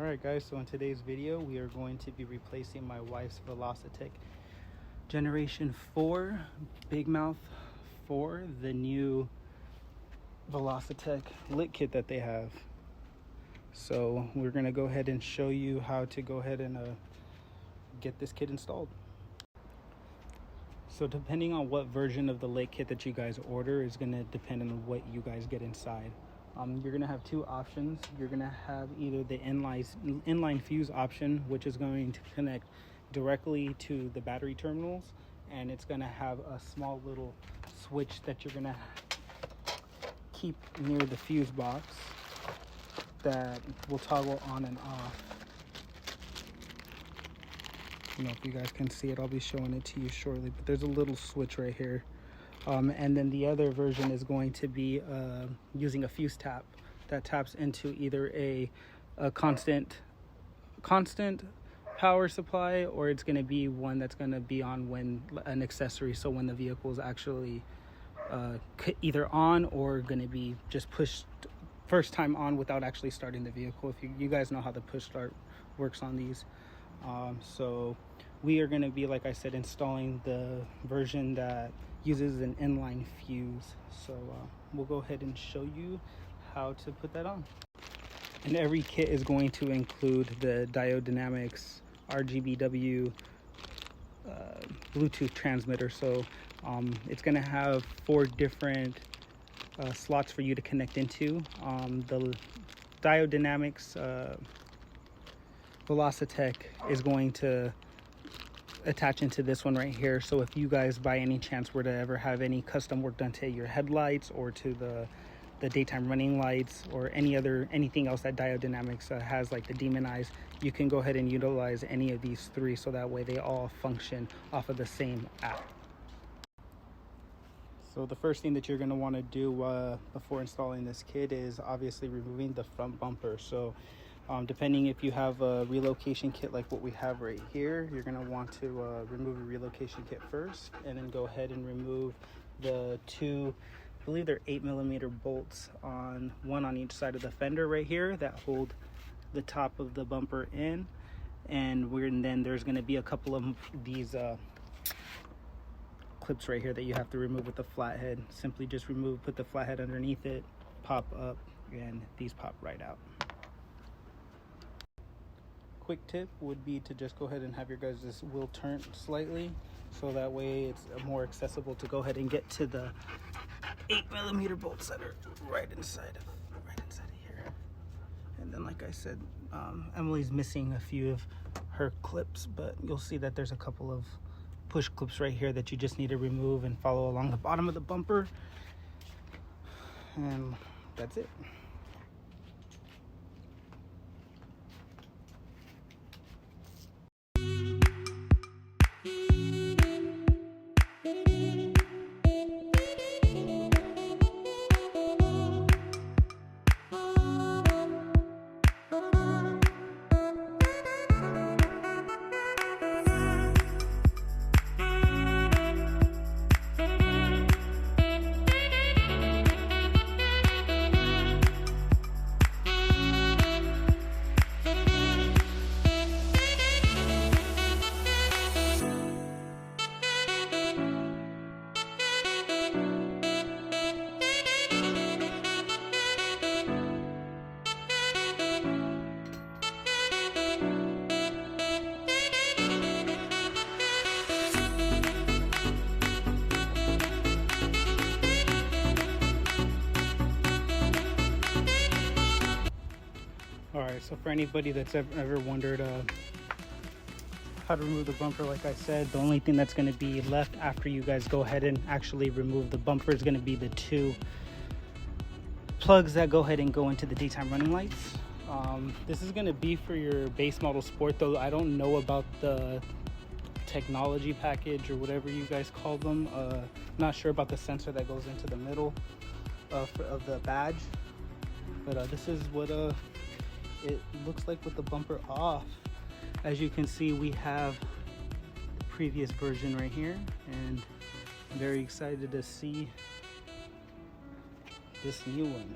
Alright guys, so in today's video we are going to be replacing my wife's Velossa Tech Generation 4 Big Mouth for the new Velossa Tech Lit Kit that they have. So we're going to go ahead and show you how to go ahead and get this kit installed. So depending on what version of the lit kit that you guys order is going to depend on what you guys get inside. You're going to have two options. You're going to have either the inline fuse option, which is going to connect directly to the battery terminals, and it's going to have a small little switch that you're going to keep near the fuse box that will toggle on and off. You know, if you guys can see it, I'll be showing it to you shortly, but there's a little switch right here. And then the other version is going to be using a fuse tap that taps into either a constant power supply, or it's going to be one that's going to be on when an accessory, so when the vehicle is actually either on or going to be just pushed first time on without actually starting the vehicle. If you guys know how the push start works on these. So we are going to be, like I said, installing the version that uses an inline fuse. So we'll go ahead and show you how to put that on. And every kit is going to include the Diode Dynamics RGBW Bluetooth transmitter. So it's going to have 4 different slots for you to connect into. The Diode Dynamics Velossa Tech is going to attach into this one right here. So if you guys by any chance were to ever have any custom work done to your headlights or to the daytime running lights or anything else that Diode Dynamics has, like the demon eyes, you can go ahead and utilize any of these 3, so that way they all function off of the same app. So the first thing that you're going to want to do before installing this kit is obviously removing the front bumper. So depending if you have a relocation kit like what we have right here, you're going to want to remove a relocation kit first, and then go ahead and remove the 2, I believe they're 8mm bolts, one on each side of the fender right here that hold the top of the bumper in. And then there's going to be a couple of these clips right here that you have to remove with the flathead. Simply just put the flathead underneath it, pop up, and these pop right out. Quick tip would be to just go ahead and have your guys' wheel turn slightly, so that way it's more accessible to go ahead and get to the 8mm bolts that are right inside of here. And then, like I said, Emily's missing a few of her clips, but you'll see that there's a couple of push clips right here that you just need to remove and follow along the bottom of the bumper, and that's it. Alright, so for anybody that's ever wondered how to remove the bumper, like I said, the only thing that's going to be left after you guys go ahead and actually remove the bumper is going to be the 2 plugs that go ahead and go into the daytime running lights. This is going to be for your base model Sport, though I don't know about the technology package or whatever you guys call them. Not sure about the sensor that goes into the middle of the badge, but this is what it looks like with the bumper off. As you can see, we have the previous version right here, and I'm very excited to see this new one.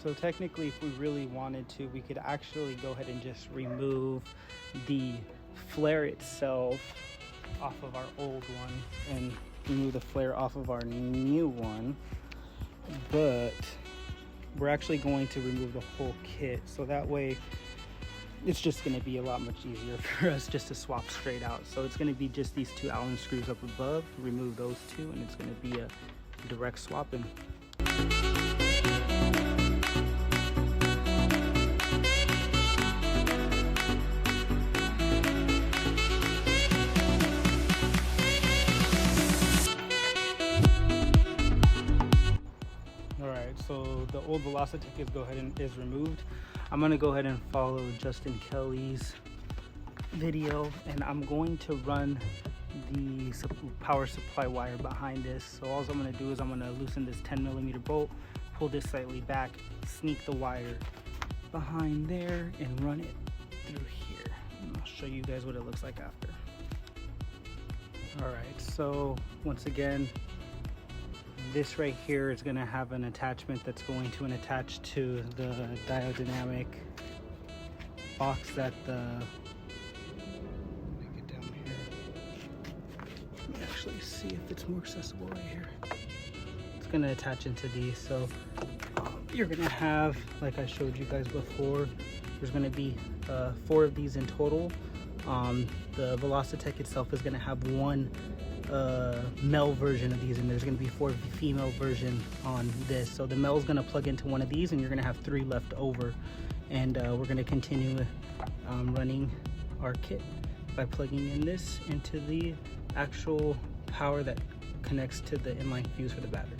So technically, if we really wanted to, we could actually go ahead and just remove the flare itself off of our old one and remove the flare off of our new one, but we're actually going to remove the whole kit, so that way it's just going to be a lot much easier for us just to swap straight out. So it's going to be just these 2 Allen screws up above, remove those 2, and it's going to be a direct swapping. So the old Velossa Tech is removed. I'm gonna go ahead and follow Justin Kelly's video, and I'm going to run the power supply wire behind this. So all I'm gonna do is I'm gonna loosen this 10mm bolt, pull this slightly back, sneak the wire behind there, and run it through here. And I'll show you guys what it looks like after. All right, so once again, this right here is going to have an attachment that's going to attach to the Diode Dynamic box that make it down here. Let me actually see if it's more accessible right here. It's going to attach into these. So you're going to have, like I showed you guys before, there's going to be 4 of these in total. The Velossa Tech itself is going to have 1 male version of these, and there's going to be 4 female version on this. So the male is going to plug into one of these, and you're going to have 3 left over. And we're going to continue running our kit by plugging in this into the actual power that connects to the inline fuse for the battery.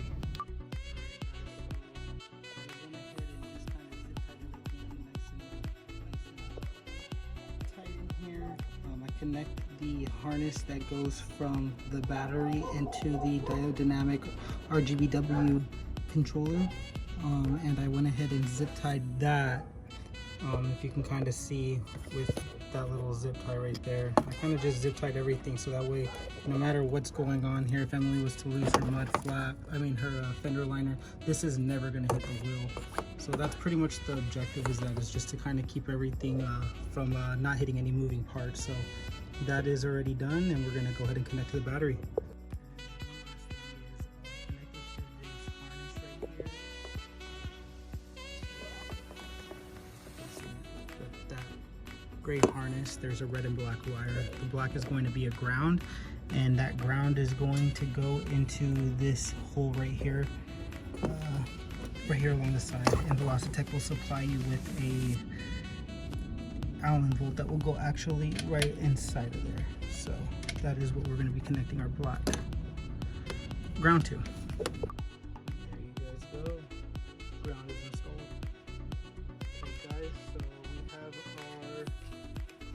Connect the harness that goes from the battery into the Diode Dynamic RGBW controller, and I went ahead and zip tied that. If you can kind of see with that little zip tie right there, I kind of just zip tied everything so that way no matter what's going on here, if Emily was to lose her her fender liner, this is never going to hit the wheel. So that's pretty much the objective, is just to kind of keep everything from not hitting any moving parts. So that is already done, and we're going to go ahead and connect to the battery. Gray harness, there's a red and black wire. The black is going to be a ground, and that ground is going to go into this hole right here along the side, and Velossa Tech will supply you with a Allen bolt that will go actually right inside of there. So that is what we're going to be connecting our black ground to. There you guys go. Ground is installed. Okay guys, so we have our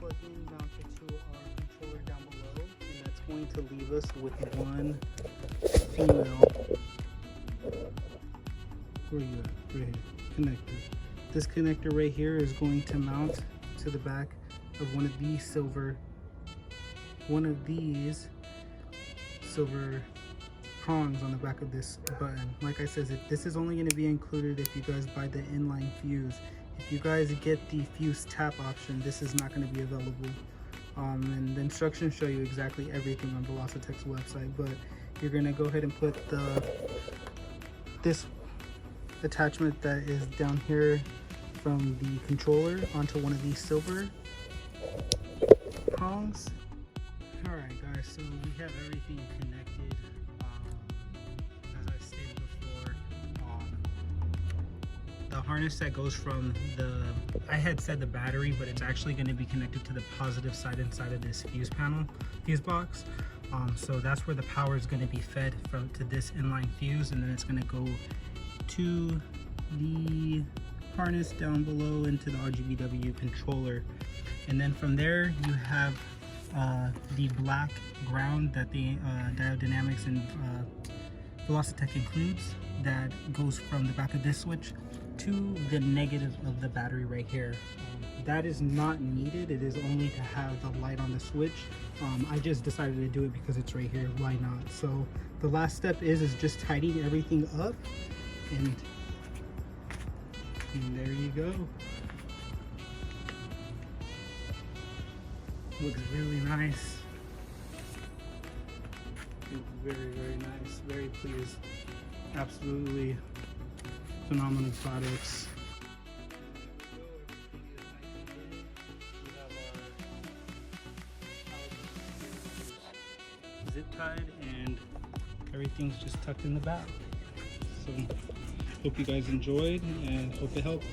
plug-in mounted to our controller down below, and that's going to leave us with 1 female. Where are you at? Right here. Connector. This connector right here is going to mount to the back of one of these silver prongs on the back of this button. Like I said, this is only going to be included if you guys buy the inline fuse. If you guys get the fuse tap option, this is not going to be available. And the instructions show you exactly everything on Velossa Tech's website, but you're going to go ahead and put this attachment that is down here from the controller onto one of these silver prongs. All right guys, so we have everything connected. As I stated before, the harness that goes from I had said the battery, but it's actually going to be connected to the positive side inside of this fuse box. So that's where the power is going to be fed to this inline fuse, and then it's going to go to the harness down below into the RGBW controller. And then from there you have the black ground that the Diode Dynamics and Velossa Tech includes, that goes from the back of this switch to the negative of the battery right here. That is not needed. It is only to have the light on the switch. I just decided to do it because it's right here. Why not? So the last step is just tidying everything up, and And there you go. Looks really nice. It's very, very nice. Very pleased. Absolutely phenomenal products. Zip tied and everything's just tucked in the back. So hope you guys enjoyed and hope it helped.